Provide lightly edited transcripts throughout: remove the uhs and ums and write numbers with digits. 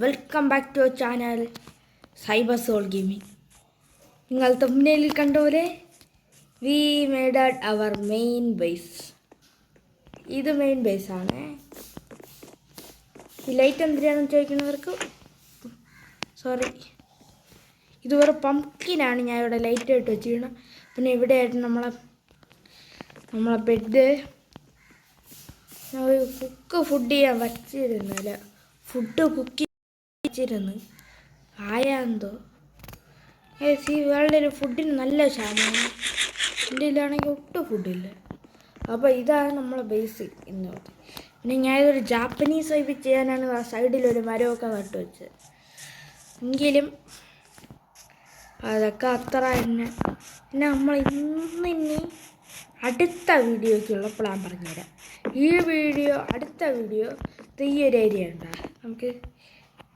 Welcome back to our channel cyber soul gaming. നിങ്ങൾ തംബ്നെയിലിൽ കണ്ടപോലെ we made our main base. ഇത് main ബേസാണ്. ഈ ലൈറ്റ് എന്തിനാണെന്ന് ചോദിക്കുന്നവർക്ക് സോറി, ഇത് വേറെ പംകിനാണ്. ഞാൻ ഇവിടെ ലൈറ്റ് ഇട്ട് വെച്ചിരിക്കണം. പിന്നെ ഇവിടെ ആയിട്ട് നമ്മളെ ബെഡ്. ഫുഡ് ചെയ്യാൻ വച്ചിരുന്നില്ല. ഫുഡ് കുക്ക് വെച്ചിരുന്നു ആയാന്തോ. ഈ വേൾഡിൽ ഒരു ഫുഡിന് നല്ല ക്ഷാമമാണ്. ഇന്ത്യയിലാണെങ്കിൽ ഒട്ടും ഫുഡില്ല. അപ്പോൾ ഇതാണ് നമ്മളെ ബേസിക് ഇന്ന്. പിന്നെ ഞാനിതൊരു ജാപ്പനീസ് വൈബ് ചെയ്യാനാണ് ആ സൈഡിലൊരു മരമൊക്കെ നട്ടു വെച്ചത്. എങ്കിലും അതൊക്കെ അത്ര തന്നെ. പിന്നെ നമ്മൾ ഇനി അടുത്ത വീഡിയോയ്ക്കുള്ള പ്ലാൻ പറഞ്ഞുതരാം. അടുത്ത വീഡിയോ ഈ ഒരു ഏരിയ ഉണ്ടാ. നമുക്ക്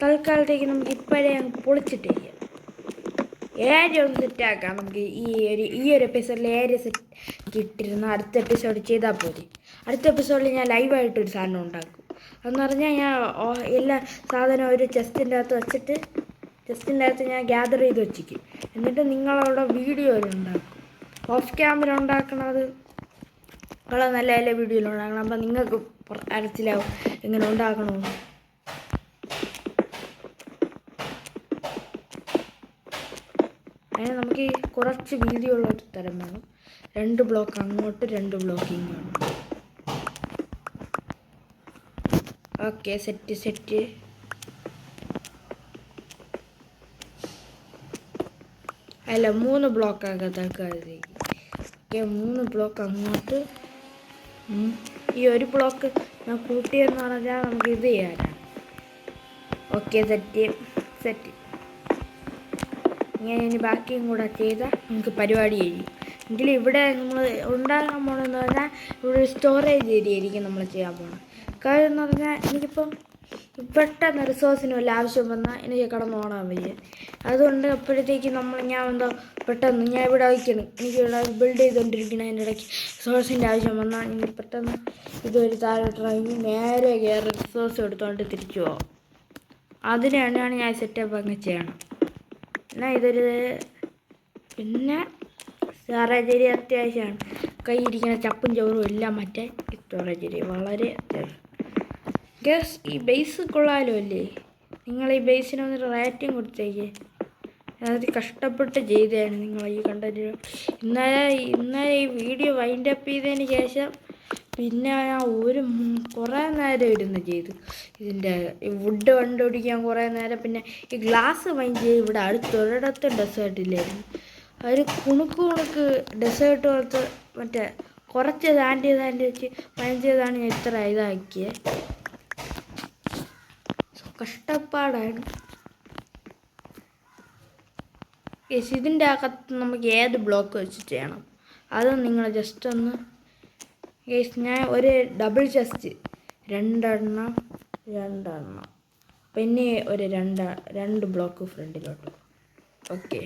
തൽക്കാലത്തേക്ക് നമുക്ക് ഇപ്പോഴേ അങ്ങ് പൊളിച്ചിട്ട് ചെയ്യാം. ഏരിയ ഒന്ന് സെറ്റാക്കാം. നമുക്ക് ഈ ഒരു എപ്പിസോഡിൽ ഏരിയ സെറ്റ് ഇട്ടിരുന്ന അടുത്ത എപ്പിസോഡ് ചെയ്താൽ പോരെ. അടുത്ത എപ്പിസോഡിൽ ഞാൻ ലൈവായിട്ടൊരു സാധനം ഉണ്ടാക്കും. അതെന്ന് പറഞ്ഞാൽ ഞാൻ എല്ലാ സാധനവും ഒരു ചെസ്റ്റിൻ്റെ അകത്ത് വെച്ചിട്ട് ഞാൻ ഗ്യാദർ ചെയ്ത് വെച്ചിരിക്കും. എന്നിട്ട് നിങ്ങളവിടെ വീഡിയോ ഉണ്ടാക്കും. ഓഫ് ക്യാമറ ഉണ്ടാക്കണത് വളരെ നല്ല നല്ല വീഡിയോയിൽ ഉണ്ടാക്കണം. അപ്പം നിങ്ങൾക്ക് മനസ്സിലാവും എങ്ങനെ ഉണ്ടാക്കണമെന്ന്. അതിന് നമുക്ക് കുറച്ച് വീതിയുള്ള ഒരു തരം വേണം. 2 ബ്ലോക്ക് അങ്ങോട്ട് 2 ബ്ലോക്ക് ഇങ്ങോട്ട്. Okay, set. അല്ല, 3 ബ്ലോക്ക് ആകത്തേക്ക്. ഓക്കെ, 3 ബ്ലോക്ക് അങ്ങോട്ട്. ഈ ഒരു ബ്ലോക്ക് ഞാൻ കൂട്ടിയെന്ന് പറഞ്ഞാൽ നമുക്ക് ഇത് ചെയ്യാനാണ്. Okay, set. ഇങ്ങനെ ഇനി ബാക്കിയും കൂടെ ചെയ്താൽ നമുക്ക് പരിപാടി കഴിയും. എങ്കിലും ഇവിടെ നമ്മൾ ഉണ്ടാകാൻ പോകണമെന്ന് പറഞ്ഞാൽ ഇവിടെ ഒരു സ്റ്റോറേജ് ഏരിയ ആയിരിക്കും നമ്മൾ ചെയ്യാൻ പോകണം. കാര്യം എന്ന് പറഞ്ഞാൽ എനിക്കിപ്പം പെട്ടെന്ന് റിസോഴ്സിന് വല്ല ആവശ്യം വന്നാൽ എനിക്ക് കടന്നു പോകണം വയ്യ. അതുകൊണ്ട് അപ്പോഴത്തേക്ക് ഞാൻ പെട്ടെന്ന് ഞാൻ ഇവിടെ വയ്ക്കണം. എനിക്കിവിടെ ബിൽഡ് ചെയ്തുകൊണ്ടിരിക്കണതിൻ്റെ ഇടയ്ക്ക് റിസോഴ്സിൻ്റെ ആവശ്യം വന്നാൽ എനിക്ക് പെട്ടെന്ന് ഇതൊരു താഴോട്ടിറങ്ങി നേരെ കയറി റിസോഴ്സ് എടുത്തുകൊണ്ട് തിരിച്ചു പോകാം. അതിനാണ് ഞാൻ സെറ്റപ്പ് അങ്ങ് ചെയ്യണം. പിന്നെ സ്റ്റോറേജ് ഏരിയ അത്യാവശ്യമാണ്. കയ്യിരിക്കുന്ന ചപ്പും ചോറും എല്ലാം മറ്റേ സ്റ്റോറേജ് ഏരിയ വളരെ അത്യാവശ്യം. ഈ ബേസ് കൊള്ളാലോ അല്ലേ? നിങ്ങൾ ഈ ബേസിനൊന്നൊരു റേറ്റിംഗ് കൊടുത്തേക്ക്. അത് കഷ്ടപ്പെട്ട് ചെയ്തതാണ് നിങ്ങൾ ഈ കണ്ടന്റ്. ഇന്നലെ ഈ വീഡിയോ വൈൻഡ് അപ്പ് ചെയ്തതിന് ശേഷം പിന്നെ ഞാൻ കുറേ നേരം ഇരുന്ന് ചെയ്തു. ഇതിൻ്റെ വുഡ് കണ്ടുപിടിക്കാൻ കുറേ നേരം. പിന്നെ ഈ ഗ്ലാസ് മൈൻഡ് ചെയ്ത് ഇവിടെ അടുത്തൊരിടത്ത് ഡെസേർട്ടില്ലായിരുന്നു. ഒരു കുണുക്ക് ഡെസേർട്ട് പോലത്തെ മറ്റേ കുറച്ച് സാൻഡ് വെച്ച് മൈൻഡ് ചെയ്താണ് ഞാൻ ഇത്ര ഇതാക്കിയത്. കഷ്ടപ്പാടാണ്. ഇതിൻ്റെ അകത്ത് നമുക്ക് ഏത് ബ്ലോക്ക് വെച്ച് ചെയ്യണം അത് നിങ്ങൾ ജസ്റ്റ് ഒന്ന്. ഞാൻ ഒരു ഡബിൾ ചെസ്റ്റ് 2 എണ്ണം പിന്നെ ഒരു 2 ബ്ലോക്ക് ഫ്രണ്ടിലോട്ട്. ഓക്കെ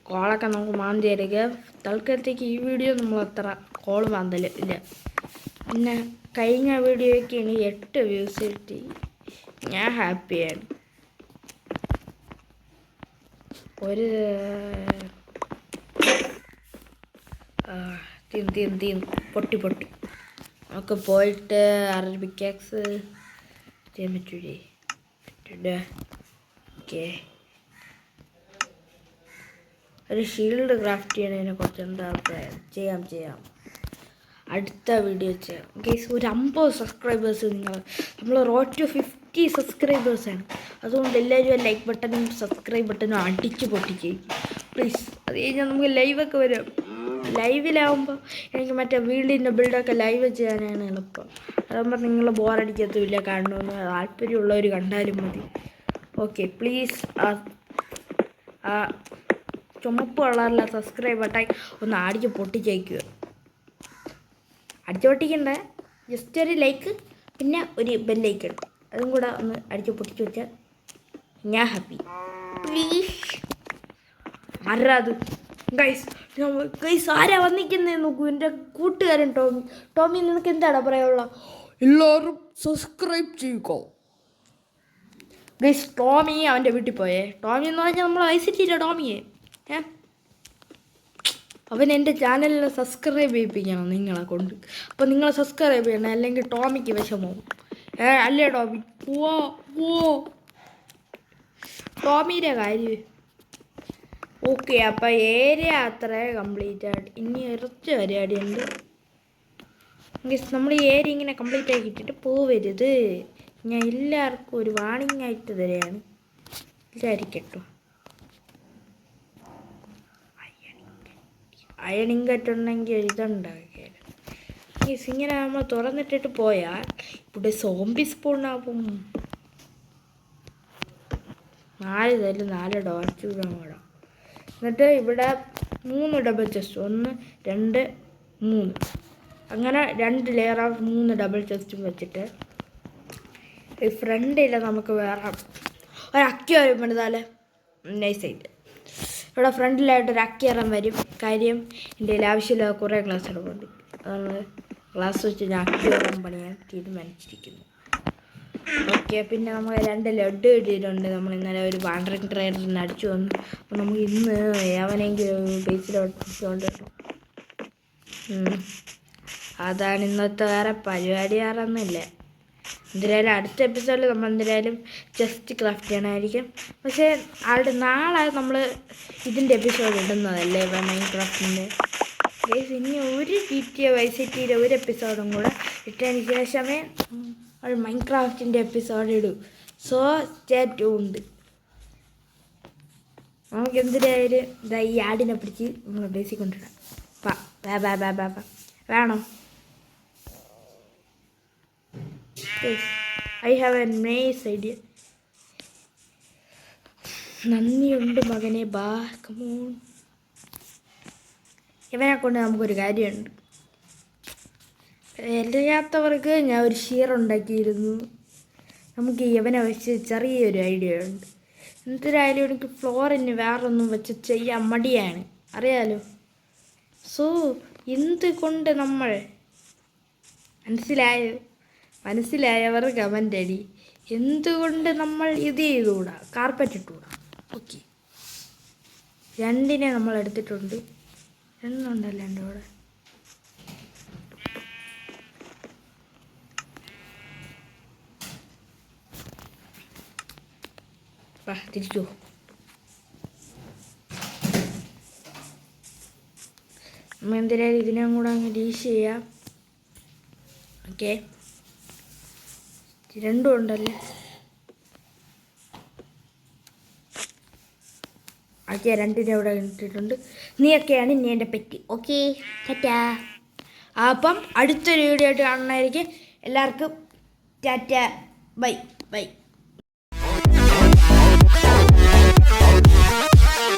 കോളൊക്കെ നമുക്ക് മാന്തി തരിക. തൽക്കാലത്തേക്ക് ഈ വീഡിയോ നമ്മൾ അത്ര കോൾ മാന്തലില്ല. പിന്നെ കഴിഞ്ഞ വീഡിയോയ്ക്ക് ഇനി 8 വ്യൂസ് കിട്ടി. ഞാൻ ഹാപ്പിയാണ്. പൊട്ടി നമുക്ക് പോയിട്ട് അറബിക്കാക്സ് ചെയ്യാൻ പറ്റൂലേ? ഓക്കെ, ഒരു ഷീൽഡ് ക്രാഫ്റ്റ് ചെയ്യുന്നതിനെ കുറിച്ച് എന്താ അഭിപ്രായം? ചെയ്യാം. അടുത്ത വീഡിയോ ചെയ്യാം. ഗൈസ്, ഒരു 50 സബ്സ്ക്രൈബേഴ്സ് നമ്മൾ റോഡ് ടു 50 സബ്സ്ക്രൈബേഴ്സാണ്. അതുകൊണ്ട് എല്ലാവരും ലൈക്ക് ബട്ടണും സബ്സ്ക്രൈബ് ബട്ടണും അടിച്ച് പൊട്ടിച്ച് പ്ലീസ്. അത് കഴിഞ്ഞാൽ നമുക്ക് ലൈവൊക്കെ വരും. ലൈവിലാവുമ്പോൾ എനിക്ക് മറ്റേ വീടിൻ്റെ ബിൽഡൊക്കെ ലൈവ് ചെയ്യാനാണ് എളുപ്പം. അതാകുമ്പോൾ നിങ്ങൾ ബോറടിക്കത്തുമില്ല. കാണണമെന്ന് താല്പര്യമുള്ളവർ കണ്ടാലും മതി. ഓക്കെ, പ്ലീസ് ആ ചുമപ്പ് കളറിലെ സബ്സ്ക്രൈബ് ബട്ടൺ ഒന്ന് അടിച്ച് പൊട്ടിച്ചേക്കുക. അടിച്ചു പൊട്ടിക്കണ്ടേ, ജസ്റ്റ് ഒരു ലൈക്ക് പിന്നെ ഒരു ബെല്ലൈക്കൺ അതും കൂടെ ഒന്ന് അടിച്ച് പൊട്ടിച്ച് വെച്ചാൽ ഞാൻ ഹാപ്പി. പ്ലീസ് അത് ഗൈസ് ഗൈസ് ആരാ വന്നിരിക്കുന്നേ നോക്കൂ, എൻ്റെ കൂട്ടുകാരൻ ടോമി. ടോമി നിനക്ക് എന്താടാ പറയാനുള്ള? എല്ലാവരും സബ്സ്ക്രൈബ് ചെയ്യുക. ഗൈസ് ടോമി അവൻ്റെ വീട്ടിൽ പോയേ. ടോമി എന്ന് പറഞ്ഞാൽ നമ്മൾ ഐസിറ്റിയില്ല ടോമിയെ. അവൻ എൻ്റെ ചാനലിൽ സബ്സ്ക്രൈബ് ചെയ്യിപ്പിക്കണം നിങ്ങളെ കൊണ്ട്. അപ്പോൾ നിങ്ങൾ സബ്സ്ക്രൈബ് ചെയ്യണം, അല്ലെങ്കിൽ ടോമിക്ക് വിഷമവും. അല്ലേ ടോമി? ഓ ടോമിയുടെ കാര്യം. ഓക്കെ, അപ്പം ഏരിയ അത്ര കംപ്ലീറ്റ് ആയിട്ട് ഇനി ഇറച്ച് പരിപാടിയുണ്ട്. നമ്മൾ ഈ ഏരിയ ഇങ്ങനെ കംപ്ലീറ്റ് ആക്കി ഇട്ടിട്ട് പോവരുത്. ഞാൻ എല്ലാവർക്കും ഒരു വാണിംഗ് ആയിട്ട് തരികയാണ്. വിചാരിക്കട്ടോ, അയണിങ് കറ്റുണ്ടെങ്കിൽ ഒരു ഇതുണ്ടാക്കിയാൽ ഇങ്ങനെ നമ്മൾ തുറന്നിട്ടിട്ട് പോയാൽ ഇവിടെ സോംബി സ്പൂണാവും. 4 തല്ല് 4 ഡോർച്ചൂടാൻ കൂടാം. എന്നിട്ട് ഇവിടെ 3 ഡബിൾ ചെസ്റ്റ്, 1 2 3, അങ്ങനെ 2 ലെയർ ഓഫ് 3 ഡബിൾ ചെസ്റ്റും വെച്ചിട്ട് ഈ ഫ്രണ്ടിൽ നമുക്ക് വേറെ ഒരു അക്വേറിയം പണിതാല് നൈസായിട്ട്. ഇവിടെ ഫ്രണ്ടിലായിട്ട് ഒരു അക്വേറിയം വരും. കാര്യം എൻ്റെ കയ്യിൽ ആവശ്യമില്ല കുറേ ഗ്ലാസ് എടുക്കുന്നുണ്ട്. അതാണ് ഗ്ലാസ് വെച്ച് ഞാൻ അക്വേറിയം പണിയാൻ തീരുമാനിച്ചിരിക്കുന്നു. ഓക്കെ, പിന്നെ നമുക്ക് 2 ലഡ്ഡു കിട്ടിയിട്ടുണ്ട്. നമ്മൾ ഇന്നലെ ഒരു വാണ്ടറിങ് ട്രെയിനറിന് അടിച്ചു വന്നു. അപ്പോൾ നമുക്ക് ഇന്ന് അവനെങ്കിലും ബേസിലോട്ട് അതാണ് ഇന്നത്തെ വേറെ പരിപാടി. വേറൊന്നുമില്ല. എന്തായാലും അടുത്ത എപ്പിസോഡിൽ നമ്മൾ എന്തായാലും ചെസ്റ്റ് ക്രാഫ്റ്റ് ചെയ്യണമായിരിക്കും. പക്ഷേ നാളെ നമ്മൾ ഇതിൻ്റെ എപ്പിസോഡ് ഇടുന്നതല്ലേ മൈൻക്രാഫ്റ്റിൻ്റെ. ഇനി ഒരു GTA Vice Cityയുടെ ഒരു എപ്പിസോഡും കൂടെ ഇട്ടതിന് ശേഷമേ അത് മൈൻക്രാഫ്റ്റിൻ്റെ എപ്പിസോഡ് ഇടൂ. So stay tuned. നമുക്ക് എന്തിനായാലും ഇതാ ഈ ആടിനെ പിടിച്ച് നമ്മൾ ബേസിൽ കൊണ്ടിടാം. വേണോ? I have A nice idea. നന്ദിയുണ്ട് മകനെ. കമോൺ. ഇവനെ കൊണ്ട് നമുക്കൊരു കാര്യമുണ്ട്. അറിയാത്തവർക്ക് ഞാൻ ഒരു ഷീർ ഉണ്ടാക്കിയിരുന്നു. നമുക്ക് ഇവനെ വെച്ച് ചെറിയൊരു ഐഡിയ ഉണ്ട്. എന്തിനായാലും എനിക്ക് ഫ്ലോറിന് വേറൊന്നും വെച്ച് ചെയ്യാൻ മടിയാണ്, അറിയാലോ. സോ എന്തുകൊണ്ട് നമ്മൾ മനസ്സിലായവർ കമൻ്റ് അടി. എന്തുകൊണ്ട് നമ്മൾ ഇത് ചെയ്തുകൂടാ? കാർപ്പറ്റ് ഇട്ടുകൂടാ? ഓക്കെ, 2 നമ്മൾ എടുത്തിട്ടുണ്ട്. 2 ഉണ്ടല്ലോ എൻ്റെ കൂടെ. തിരിച്ചു നമ്മൾ എന്തിനായാലും ഇതിനും കൂടെ അങ്ങ് ഡീഷ് ചെയ്യാം. ഓക്കെ, 2 ഉണ്ടല്ലേ. ഓക്കെ, 2 ഇവിടെ ഇട്ടിട്ടുണ്ട്. നീയൊക്കെയാണ് ഇനി എൻ്റെ പെറ്റ്. ഓക്കെ, ടാറ്റാ. അപ്പം അടുത്തൊരു വീഡിയോ ആയിട്ട് കാണുന്നതായിരിക്കും. എല്ലാവർക്കും ടാറ്റ, ബൈ.